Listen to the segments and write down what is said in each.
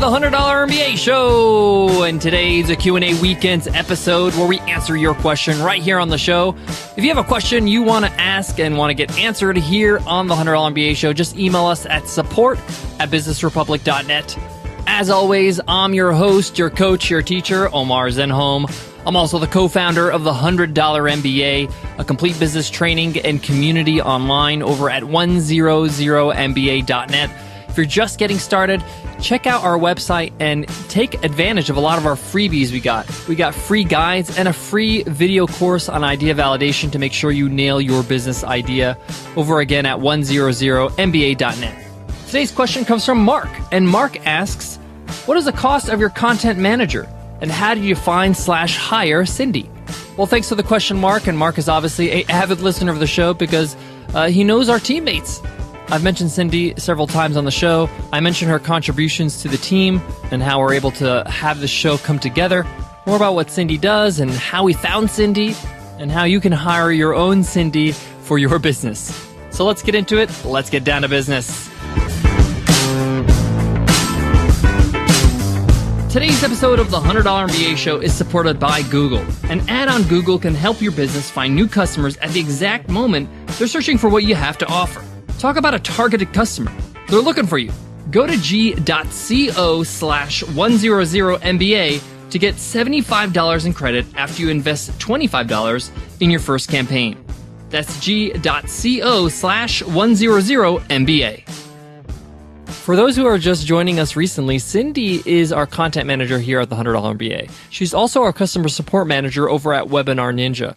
the $100 MBA Show, and today's a Q&A Weekends episode where we answer your question right here on the show. If you have a question you want to ask and want to get answered here on the $100 MBA Show, just email us at support@businessrepublic.net. As always, I'm your host, your coach, your teacher, Omar Zenhom. I'm also the co-founder of the $100 MBA, a complete business training and community online over at 100mba.net. If you're just getting started, check out our website and take advantage of a lot of our freebies we got. We got free guides and a free video course on idea validation to make sure you nail your business idea over again at 100mba.net. Today's question comes from Mark, and Mark asks, what is the cost of your content manager? And how do you find/hire Cyndi? Well, thanks for the question, Mark. And Mark is obviously an avid listener of the show because he knows our teammates. I've mentioned Cyndi several times on the show. I mentioned her contributions to the team and how we're able to have the show come together. More about what Cyndi does and how we found Cyndi and how you can hire your own Cyndi for your business. So let's get into it. Let's get down to business. Today's episode of the $100 MBA Show is supported by Google. An ad on Google can help your business find new customers at the exact moment they're searching for what you have to offer. Talk about a targeted customer. They're looking for you. Go to g.co/100MBA to get $75 in credit after you invest $25 in your first campaign. That's g.co/100MBA. For those who are just joining us recently, Cyndi is our content manager here at the $100 MBA. She's also our customer support manager over at Webinar Ninja.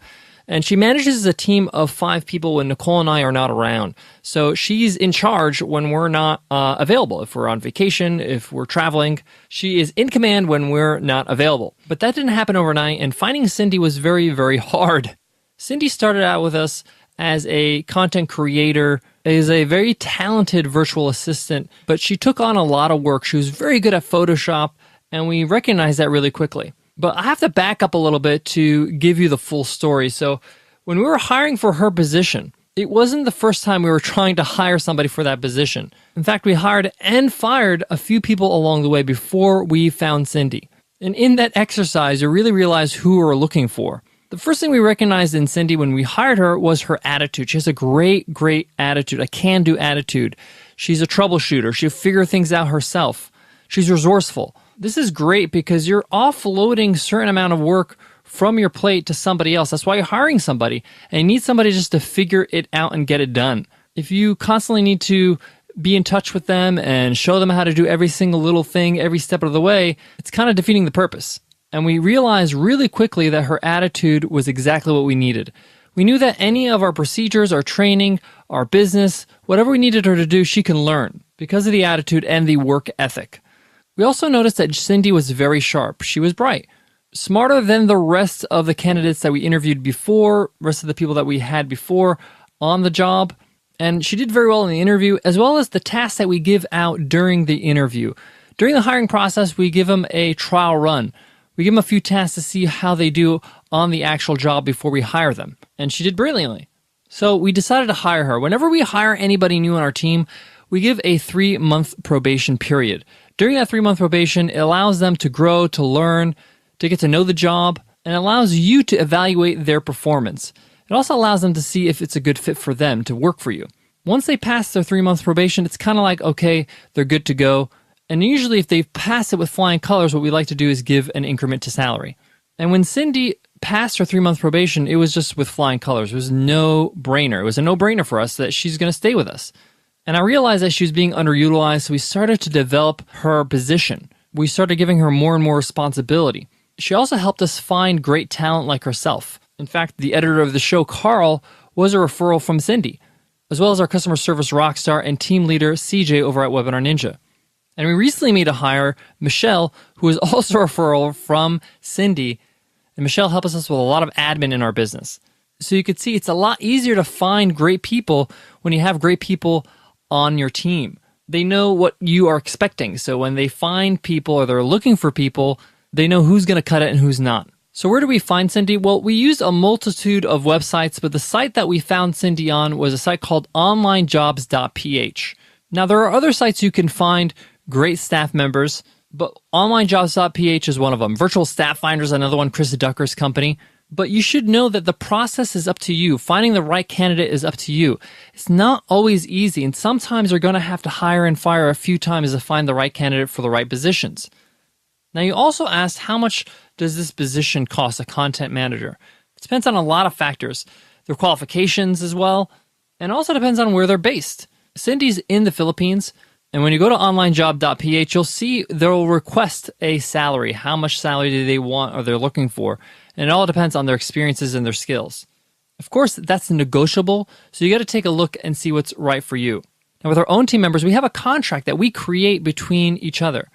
And she manages a team of 5 people when Nicole and I are not around. So she's in charge when we're not available. If we're on vacation, if we're traveling, she is in command when we're not available. But that didn't happen overnight, and finding Cyndi was very, very hard. Cyndi started out with us as a content creator, is a very talented virtual assistant, but she took on a lot of work. She was very good at Photoshop, and we recognized that really quickly. But I have to back up a little bit to give you the full story. So when we were hiring for her position, it wasn't the first time we were trying to hire somebody for that position. In fact, we hired and fired a few people along the way before we found Cyndi. And in that exercise, you really realize who we were looking for. The first thing we recognized in Cyndi when we hired her was her attitude. She has a great, great attitude, a can-do attitude. She's a troubleshooter. She'll figure things out herself. She's resourceful. This is great because you're offloading a certain amount of work from your plate to somebody else. That's why you're hiring somebody. And you need somebody just to figure it out and get it done. If you constantly need to be in touch with them and show them how to do every single little thing every step of the way, it's kind of defeating the purpose. And we realized really quickly that her attitude was exactly what we needed. We knew that any of our procedures, our training, our business, whatever we needed her to do, she can learn because of the attitude and the work ethic. We also noticed that Cyndi was very sharp. She was bright, smarter than the rest of the candidates that we interviewed before, rest of the people that we had before on the job. And she did very well in the interview, as well as the tasks that we give out during the interview. During the hiring process, we give them a trial run. We give them a few tasks to see how they do on the actual job before we hire them. And she did brilliantly. So we decided to hire her. Whenever we hire anybody new on our team, we give a 3-month probation period. During that 3-month probation, it allows them to grow, to learn, to get to know the job, and allows you to evaluate their performance. It also allows them to see if it's a good fit for them to work for you. Once they pass their 3-month probation, it's kind of like, okay, they're good to go. And usually if they pass it with flying colors, what we like to do is give an increment to salary. And when Cyndi passed her 3-month probation, it was just with flying colors. It was no brainer. It was a no-brainer for us that she's going to stay with us. And I realized that she was being underutilized, so we started to develop her position. We started giving her more and more responsibility. She also helped us find great talent like herself. In fact, the editor of the show, Carl, was a referral from Cyndi, as well as our customer service rockstar and team leader, CJ, over at Webinar Ninja. And we recently made a hire, Michelle, who is also a referral from Cyndi. And Michelle helped us with a lot of admin in our business. So you could see it's a lot easier to find great people when you have great people on your team. They know what you are expecting. So when they find people or they're looking for people, they know who's going to cut it and who's not. So where do we find Cyndi? Well, we use a multitude of websites, but the site that we found Cyndi on was a site called onlinejobs.ph. Now, there are other sites you can find great staff members. but onlinejobs.ph is one of them. Virtual Staff Finder is another one, Chris Ducker's company. But you should know that the process is up to you. Finding the right candidate is up to you. It's not always easy, and sometimes you're going to have to hire and fire a few times to find the right candidate for the right positions. Now, you also asked, how much does this position cost a content manager? It depends on a lot of factors, their qualifications as well, and also depends on where they're based. Cindy's in the Philippines, and when you go to onlinejob.ph, you'll see they'll request a salary. How much salary do they want or they're looking for? And it all depends on their experiences and their skills. Of course, that's negotiable, so you got to take a look and see what's right for you. Now, with our own team members, we have a contract that we create between each other.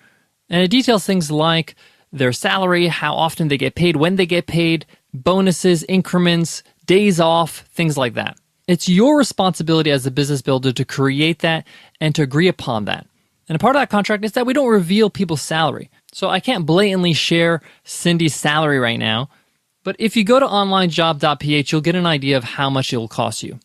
And it details things like their salary, how often they get paid, when they get paid, bonuses, increments, days off, things like that. It's your responsibility as a business builder to create that and to agree upon that. And a part of that contract is that we don't reveal people's salary. So I can't blatantly share Cindy's salary right now. But if you go to onlinejob.ph, you'll get an idea of how much it will cost you.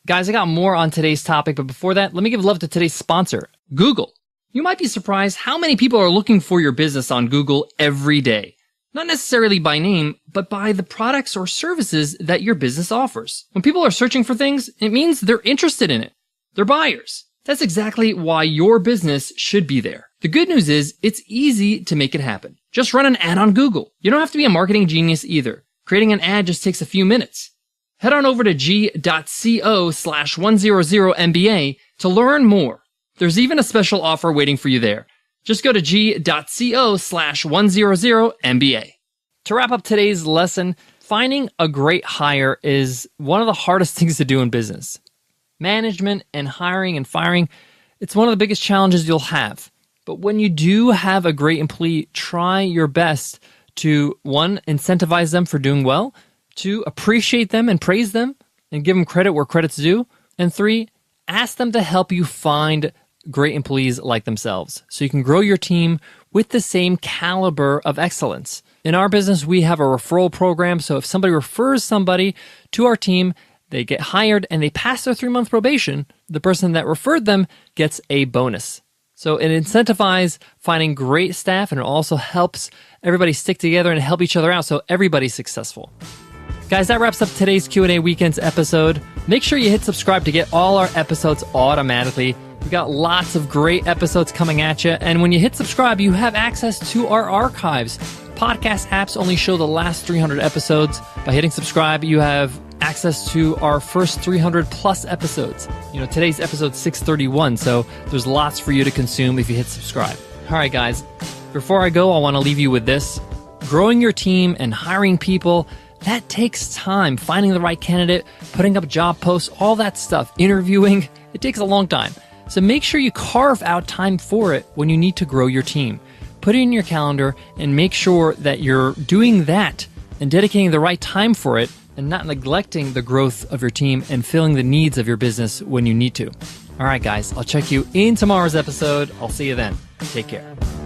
Guys, I got more on today's topic, but before that, let me give love to today's sponsor, Google. You might be surprised how many people are looking for your business on Google every day. Not necessarily by name, but by the products or services that your business offers. When people are searching for things, it means they're interested in it. They're buyers. That's exactly why your business should be there. The good news is, it's easy to make it happen. Just run an ad on Google. You don't have to be a marketing genius either. Creating an ad just takes a few minutes. Head on over to g.co/100MBA to learn more. There's even a special offer waiting for you there. Just go to g.co/100MBA. To wrap up today's lesson, finding a great hire is one of the hardest things to do in business. Management and hiring and firing, it's one of the biggest challenges you'll have. But when you do have a great employee, try your best to, 1, incentivize them for doing well, 2, appreciate them and praise them and give them credit where credit's due, and 3, ask them to help you find great employees like themselves so you can grow your team with the same caliber of excellence. In our business, we have a referral program, so if somebody refers somebody to our team, they get hired and they pass their 3-month probation, the person that referred them gets a bonus. So it incentivizes finding great staff, and it also helps everybody stick together and help each other out so everybody's successful. Guys, that wraps up today's Q&A Weekends episode. Make sure you hit subscribe to get all our episodes automatically. We've got lots of great episodes coming at you, and when you hit subscribe, you have access to our archives. Podcast apps only show the last 300 episodes. By hitting subscribe, you have access to our first 300 plus episodes. Today's episode 631, so there's lots for you to consume if you hit subscribe. All right, guys, before I go, I want to leave you with this. Growing your team and hiring people, that takes time. Finding the right candidate, putting up job posts, all that stuff, interviewing, it takes a long time. So make sure you carve out time for it when you need to grow your team. Put it in your calendar and make sure that you're doing that and dedicating the right time for it and not neglecting the growth of your team and filling the needs of your business when you need to. All right, guys, I'll check you in tomorrow's episode. I'll see you then. Take care.